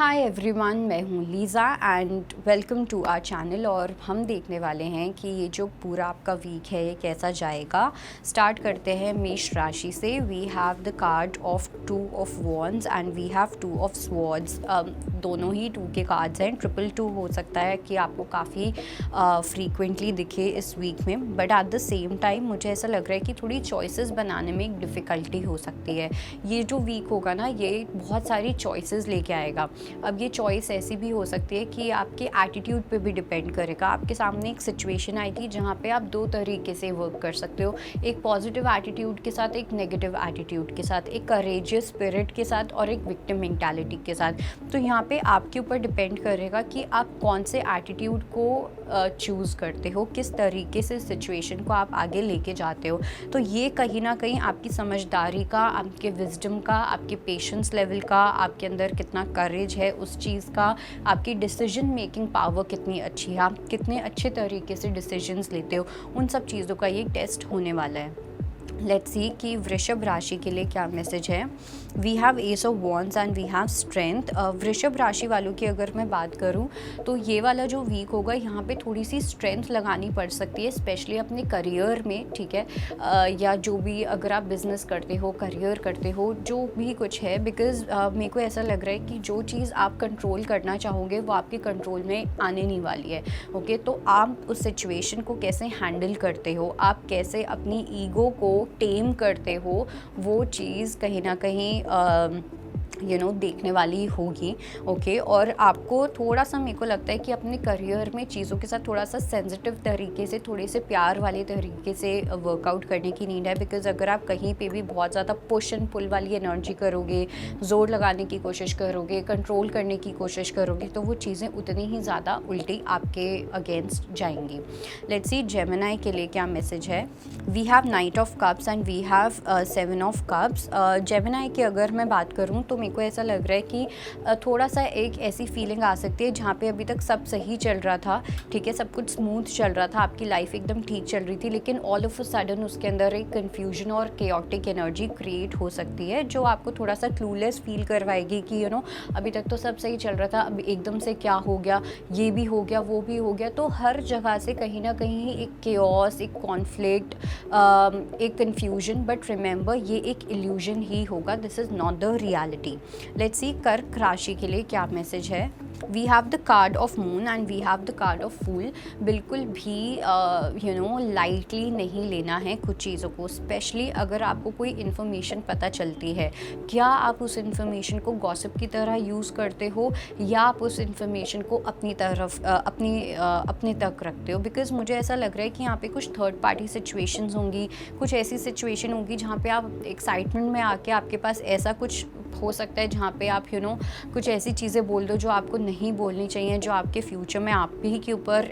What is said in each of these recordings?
हाय everyone, मैं हूँ Lisa and welcome to our channel. और हम देखने वाले हैं कि ये जो पूरा आपका वीक है ये कैसा जाएगा। स्टार्ट करते हैं मेष राशि से। We have the card of 2 of wands and we have 2 of swords. दोनों ही 2 के कार्ड्स हैं। 222 हो सकता है कि आपको काफ़ी फ्रीक्वेंटली दिखे इस वीक में, but at the same time मुझे ऐसा लग रहा है कि थोड़ी चॉइसेस बनाने में एक डिफ़िकल्टी हो सकती है। ये जो वीक होगा ना, ये बहुत सारी चॉइसेस लेके आएगा। अब ये चॉइस ऐसी भी हो सकती है कि आपके एटीट्यूड पे भी डिपेंड करेगा। आपके सामने एक सिचुएशन आएगी जहाँ पे आप 2 तरीके से वर्क कर सकते हो, एक पॉजिटिव एटीट्यूड के साथ, एक नेगेटिव एटीट्यूड के साथ, एक करेजियस स्पिरिट के साथ और एक विक्टिम मेंटालिटी के साथ। तो यहाँ पे आपके ऊपर डिपेंड करेगा कि आप कौन से एटीट्यूड को चूज़ करते हो, किस तरीके से सिचुएशन को आप आगे लेके जाते हो। तो ये कहीं ना कहीं आपकी समझदारी का, आपके विजडम का, आपके पेशेंस लेवल का, आपके अंदर कितना करेज है उस चीज़ का, आपकी डिसीजन मेकिंग पावर कितनी अच्छी है, आप कितने अच्छे तरीके से डिसीजंस लेते हो, उन सब चीज़ों का ये टेस्ट होने वाला है। लेट्स सी कि वृषभ राशि के लिए क्या मैसेज है। We have ace of wands and we have strength. वृषभ राशि वालों की अगर मैं बात करूं तो ये वाला जो वीक होगा यहाँ पे थोड़ी सी स्ट्रेंथ लगानी पड़ सकती है, स्पेशली अपने करियर में, ठीक है। या जो भी, अगर आप बिज़नेस करते हो, करियर करते हो, जो भी कुछ है, बिकॉज मेरे को ऐसा लग रहा है कि जो चीज़ आप कंट्रोल करना चाहोगे वो आपके कंट्रोल में आने नहीं वाली है। ओके, तो आप उस सिचुएशन को कैसे हैंडल करते हो, आप कैसे अपनी ईगो को टेम करते हो, वो चीज़ कहीं ना कहीं देखने वाली होगी। ओके, और आपको थोड़ा सा, मेरे को लगता है कि अपने करियर में चीज़ों के साथ थोड़ा सा सेंसिटिव तरीके से, थोड़े से प्यार वाले तरीके से वर्कआउट करने की नीड है। बिकॉज अगर आप कहीं पे भी बहुत ज़्यादा पुश एंड पुल वाली एनर्जी करोगे, जोर लगाने की कोशिश करोगे, कंट्रोल करने की कोशिश करोगे, तो वो चीज़ें उतनी ही ज़्यादा उल्टी आपके अगेंस्ट जाएंगी। लेट्स सी जेमिनी के लिए क्या मैसेज है। We have knight of cups and we have 7 of cups. Gemini की अगर मैं बात करूँ तो को ऐसा लग रहा है कि थोड़ा सा एक ऐसी फीलिंग आ सकती है जहाँ पे अभी तक सब सही चल रहा था, ठीक है, सब कुछ स्मूथ चल रहा था, आपकी लाइफ एकदम ठीक चल रही थी, लेकिन ऑल ऑफ अ सडन उसके अंदर एक कन्फ्यूजन और केओटिक एनर्जी क्रिएट हो सकती है जो आपको थोड़ा सा क्लूलेस फील करवाएगी कि अभी तक तो सब सही चल रहा था, अब एकदम से क्या हो गया, ये भी हो गया, वो भी हो गया। तो हर जगह से कहीं ना कहीं एक केओस, एक कॉन्फ्लिक्ट, एक कन्फ्यूजन, बट रिमेंबर ये एक इल्यूजन ही होगा, this is not the reality. Let's see कर्क राशि के लिए क्या मैसेज है। We have the card of moon and we have the card of fool. बिल्कुल भी लाइटली नहीं लेना है कुछ चीज़ों को, स्पेशली अगर आपको कोई इन्फॉर्मेशन पता चलती है। क्या आप उस इन्फॉर्मेशन को गॉसिप की तरह यूज़ करते हो या आप उस इन्फॉर्मेशन को अपनी तरफ अपने तक रखते हो। बिकॉज मुझे ऐसा लग रहा है कि यहाँ पे कुछ थर्ड पार्टी सिचुएशंस होंगी, कुछ ऐसी सिचुएशन होगी जहाँ पे आप एक्साइटमेंट में आके आपके पास ऐसा कुछ हो सकता है जहाँ पे आप कुछ ऐसी चीज़ें बोल दो जो आपको नहीं बोलनी चाहिए, जो आपके फ्यूचर में आप ही के ऊपर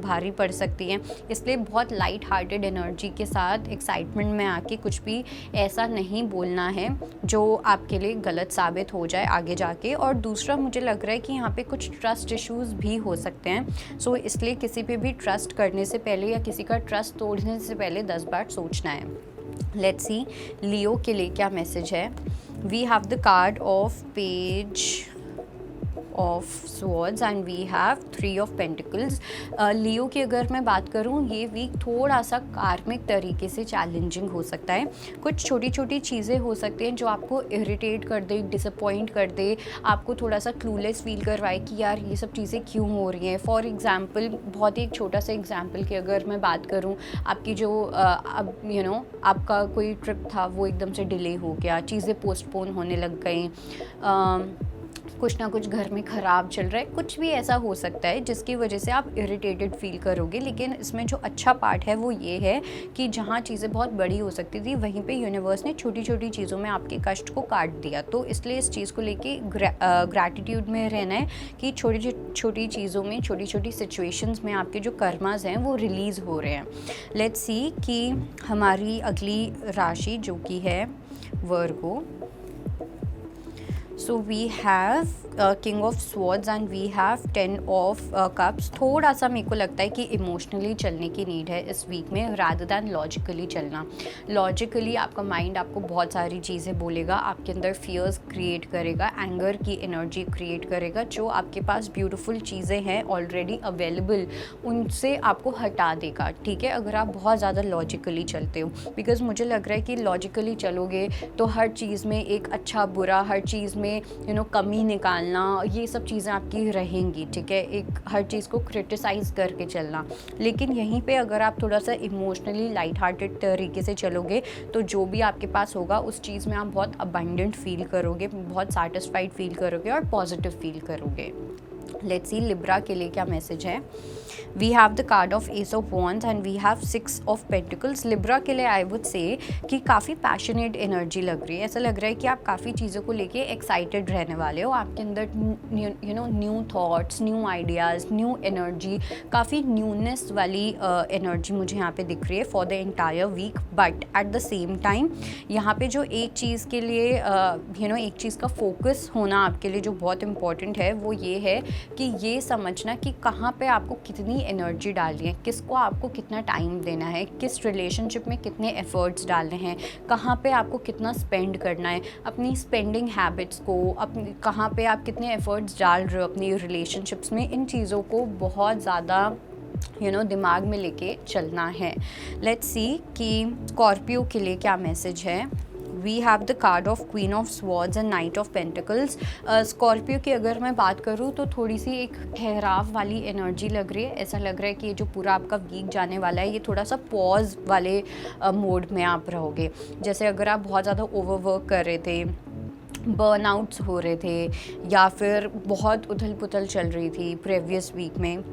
भारी पड़ सकती हैं। इसलिए बहुत लाइट हार्टेड एनर्जी के साथ एक्साइटमेंट में आके कुछ भी ऐसा नहीं बोलना है जो आपके लिए गलत साबित हो जाए आगे जाके। और दूसरा, मुझे लग रहा है कि यहाँ पे कुछ ट्रस्ट इश्यूज़ भी हो सकते हैं। सो इसलिए किसी पे भी ट्रस्ट करने से पहले या किसी का ट्रस्ट तोड़ने से पहले 10 बार सोचना है। लेट्स सी लियो के लिए क्या मैसेज है। We have the card of Page of Swords and we have 3 of Pentacles. लियो की अगर मैं बात करूँ, ये वीक थोड़ा सा कार्मिक तरीके से चैलेंजिंग हो सकता है। कुछ छोटी छोटी चीज़ें हो सकती हैं जो आपको इरिटेट कर दे, डिसअपॉइंट कर दे, आपको थोड़ा सा क्लूलेस फील करवाए कि यार ये सब चीज़ें क्यों हो रही हैं। फॉर एग्जांपल, बहुत ही एक छोटा सा एग्जांपल की अगर मैं बात करूँ, आपकी जो अब आपका कोई ट्रिप था वो एकदम से डिले हो गया, चीज़ें पोस्टपोन होने लग गई, कुछ ना कुछ घर में ख़राब चल रहा है, कुछ भी ऐसा हो सकता है जिसकी वजह से आप इरिटेटेड फील करोगे। लेकिन इसमें जो अच्छा पार्ट है वो ये है कि जहाँ चीज़ें बहुत बड़ी हो सकती थी वहीं पे यूनिवर्स ने छोटी छोटी चीज़ों में आपके कष्ट को काट दिया। तो इसलिए इस चीज़ को लेके ग्रैटिट्यूड में रहना है कि छोटी छोटी चीज़ों में, छोटी छोटी सिचुएशंस में आपके जो कर्मास हैं वो रिलीज़ हो रहे हैं। लेट्स सी कि हमारी अगली राशि जो कि है Virgo. So we have king of swords and we have 10 of cups. थोड़ा सा मेरे को लगता है कि इमोशनली चलने की नीड है इस वीक में रादर दैन लॉजिकली चलना। लॉजिकली आपका माइंड आपको बहुत सारी चीज़ें बोलेगा, आपके अंदर फियर्स क्रिएट करेगा, एंगर की एनर्जी क्रिएट करेगा, जो आपके पास ब्यूटीफुल चीज़ें हैं ऑलरेडी अवेलेबल उनसे आपको हटा देगा। ठीक है, अगर आप बहुत ज़्यादा लॉजिकली चलते हो, बिकॉज मुझे लग रहा है कि लॉजिकली चलोगे तो हर चीज़ में एक अच्छा बुरा, हर चीज़ में कमी निकालना, ये सब चीज़ें आपकी रहेंगी। ठीक है, एक हर चीज़ को क्रिटिसाइज़ करके चलना। लेकिन यहीं पे अगर आप थोड़ा सा इमोशनली लाइट हार्टेड तरीके से चलोगे तो जो भी आपके पास होगा उस चीज़ में आप बहुत अबंडेंट फील करोगे, बहुत सेटिस्फाइड फील करोगे और पॉजिटिव फील करोगे। लेट्स सी लिब्रा के लिए क्या मैसेज है। We have the card of ace of wands and we have 6 of pentacles. Libra के लिए आई वुड से कि काफ़ी पैशनेट एनर्जी लग रही है। ऐसा लग रहा है कि आप काफ़ी चीज़ों को लेके एक्साइटेड रहने वाले हो। आपके अंदर new thoughts, new ideas, new energy, काफ़ी न्यूनेस वाली एनर्जी मुझे यहाँ पे दिख रही है for the entire week. But at the same time यहाँ पे जो एक चीज़ के लिए एक चीज़ का फोकस होना आपके लिए जो बहुत इंपॉर्टेंट है वो ये है कि ये समझना कि कहाँ पे आपको कितनी एनर्जी डालनी है, किसको आपको कितना टाइम देना है, किस रिलेशनशिप में कितने एफर्ट्स डालने हैं, कहाँ पे आपको कितना स्पेंड करना है, अपनी स्पेंडिंग हैबिट्स को, अपनी कहाँ पे आप कितने एफर्ट्स डाल रहे हो अपनी रिलेशनशिप्स में, इन चीज़ों को बहुत ज़्यादा दिमाग में लेके चलना है। लेट्स सी कि स्कॉर्पियो के लिए क्या मैसेज है। We have the card of queen of swords and knight of pentacles. Scorpio की अगर मैं बात करूँ तो थोड़ी सी एक ठहराव वाली एनर्जी लग रही है। ऐसा लग रहा है कि ये जो पूरा आपका वीक जाने वाला है ये थोड़ा सा पॉज वाले मोड में आप रहोगे। जैसे अगर आप बहुत ज़्यादा ओवरवर्क कर रहे थे, बर्नआउट्स हो रहे थे, या फिर बहुत उथल पुथल चल रही थी प्रीवियस वीक में,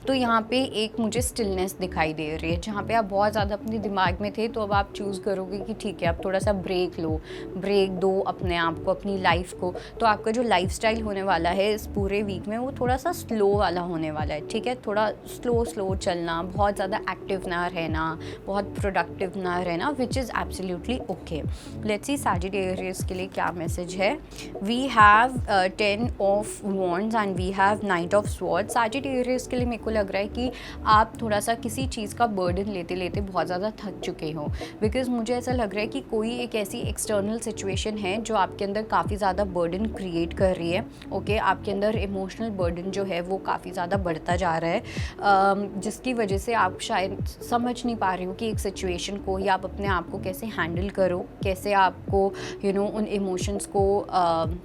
तो यहाँ पे एक मुझे स्टिलनेस दिखाई दे रही है। जहाँ पे आप बहुत ज़्यादा अपने दिमाग में थे तो अब आप चूज़ करोगे कि ठीक है अब थोड़ा सा ब्रेक दो अपने आप को, अपनी लाइफ को। तो आपका जो लाइफस्टाइल होने वाला है इस पूरे वीक में वो थोड़ा सा स्लो वाला होने वाला है। ठीक है, थोड़ा स्लो चलना, बहुत ज़्यादा एक्टिव ना रहना, बहुत प्रोडक्टिव ना रहना, which is absolutely okay. Let's see Sagittarius के लिए क्या मैसेज है। We have 10 of wands and we have knight of swords. Sagittarius के लिए मेरे को लग रहा है कि आप थोड़ा सा किसी चीज़ का बर्डन लेते लेते बहुत ज़्यादा थक चुके हो। बिकॉज मुझे ऐसा लग रहा है कि कोई एक ऐसी एक्सटर्नल सिचुएशन है जो आपके अंदर काफ़ी ज़्यादा बर्डन क्रिएट कर रही है। ओके, आपके अंदर इमोशनल बर्डन जो है वो काफ़ी ज़्यादा बढ़ता जा रहा है, जिसकी वजह से आप शायद समझ नहीं पा रहे हो कि एक सिचुएशन को या आप अपने आप को कैसे हैंडल करो, कैसे आपको उन इमोशंस को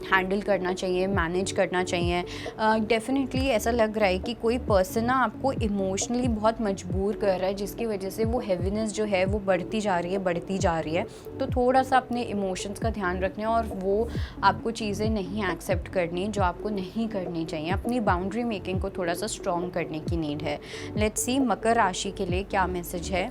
हैंडल करना चाहिए, मैनेज करना चाहिए। डेफिनेटली ऐसा लग रहा है कि कोई पर्सन ना आपको इमोशनली बहुत मजबूर कर रहा है, जिसकी वजह से वो हैवीनेस जो है वो बढ़ती जा रही है। तो थोड़ा सा अपने इमोशंस का ध्यान रखना और वो आपको चीज़ें नहीं एक्सेप्ट करनी जो आपको नहीं करनी चाहिए। अपनी बाउंड्री मेकिंग को थोड़ा सा स्ट्रॉन्ग करने की नीड है। लेट्स सी मकर राशि के लिए क्या मैसेज है।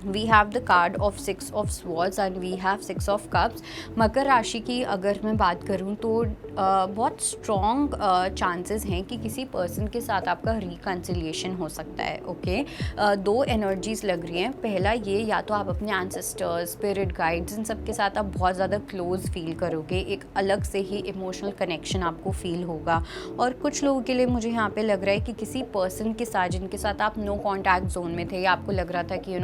We have the card of 6 of swords and we have 6 of cups. मकर राशि की अगर मैं बात करूं तो बहुत स्ट्रॉन्ग चांसेस हैं कि किसी पर्सन के साथ आपका रिकन्सिलिएशन हो सकता है। ओके, दो एनर्जीज़ लग रही हैं। पहला ये, या तो आप अपने एंसेस्टर्स, स्पिरिट गाइड्स, इन सब के साथ आप बहुत ज़्यादा क्लोज फील करोगे, एक अलग से ही इमोशनल कनेक्शन आपको फील होगा। और कुछ लोगों के लिए मुझे यहाँ पे लग रहा है कि किसी पर्सन के साथ जिनके साथ आप नो कॉन्टैक्ट जोन में थे, या आपको लग रहा था कि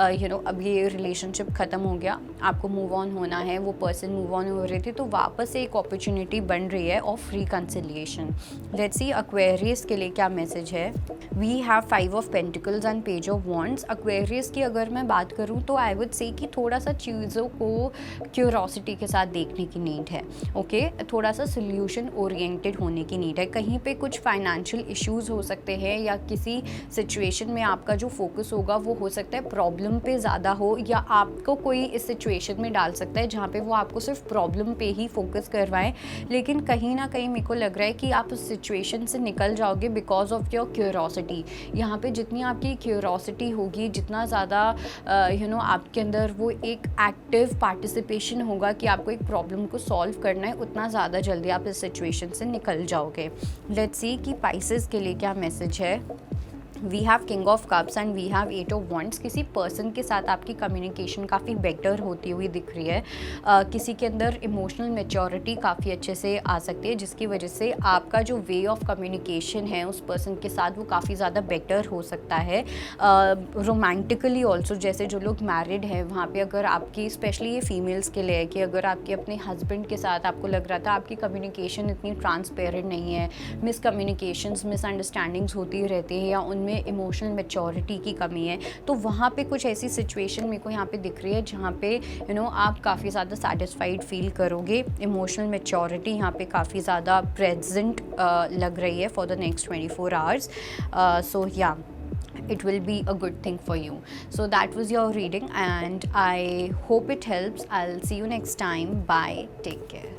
अब ये रिलेशनशिप ख़त्म हो गया, आपको मूव ऑन होना है, वो पर्सन मूव ऑन हो रहे थे, तो वापस से एक अपॉर्चुनिटी बन रही है of reconciliation. Let's see Aquarius के लिए क्या मैसेज है। We have 5 of pentacles and page of wands. Aquarius की अगर मैं बात करूँ तो आई वुड से कि थोड़ा सा चीज़ों को क्यूरोसिटी के साथ देखने की नीड है। ओके, थोड़ा सा सोल्यूशन ओरिएंटेड होने की नीड है। कहीं पे कुछ फाइनेंशियल इश्यूज़ हो सकते हैं, या किसी सिचुएशन में आपका जो फोकस होगा वो हो सकता है प्रॉब्लम पे ज़्यादा हो, या आपको कोई इस सिचुएशन में डाल सकता है जहाँ पे वो आपको सिर्फ प्रॉब्लम पे ही फोकस करवाएं। लेकिन कहीं ना कहीं मेरे को लग रहा है कि आप उस सिचुएशन से निकल जाओगे बिकॉज ऑफ योर क्यूरोसिटी। यहाँ पे जितनी आपकी क्यूरोसिटी होगी, जितना ज़्यादा आपके अंदर वो एक एक्टिव पार्टिसिपेशन होगा कि आपको एक प्रॉब्लम को सॉल्व करना है, उतना ज़्यादा जल्दी आप इस सिचुएशन से निकल जाओगे। लेट्स सी कि पाइसेस के लिए क्या मैसेज है। We have king of cups and we have eight of wands. किसी पर्सन के साथ आपकी कम्युनिकेशन काफ़ी बेटर होती हुई दिख रही है। किसी के अंदर इमोशनल मैच्योरिटी काफ़ी अच्छे से आ सकती है, जिसकी वजह से आपका जो वे ऑफ कम्युनिकेशन है उस पर्सन के साथ वो काफ़ी ज़्यादा बेटर हो सकता है। रोमांटिकली ऑल्सो, जैसे जो लोग मैरिड हैं वहाँ पे अगर आपकी, स्पेशली ये फीमेल्स के लिए है कि अगर आपके अपने हस्बैंड के साथ आपको लग रहा था आपकी कम्युनिकेशन इतनी ट्रांसपेरेंट नहीं है, मिसकम्युनिकेशंस, मिसअंडरस्टैंडिंग्स होती रहती हैं या उनमें इमोशनल मैच्योरिटी की कमी है, तो वहाँ पे कुछ ऐसी सिचुएशन मेरे को यहाँ पे दिख रही है जहाँ पे आप काफ़ी ज़्यादा सेटिस्फाइड फील करोगे। इमोशनल मैच्योरिटी यहाँ पे काफ़ी ज़्यादा प्रेजेंट लग रही है फॉर द नेक्स्ट 24 आवर्स। सो या, it will be a good thing for you. So that was your reading and I hope it helps. I'll see you next time. Bye. Take care.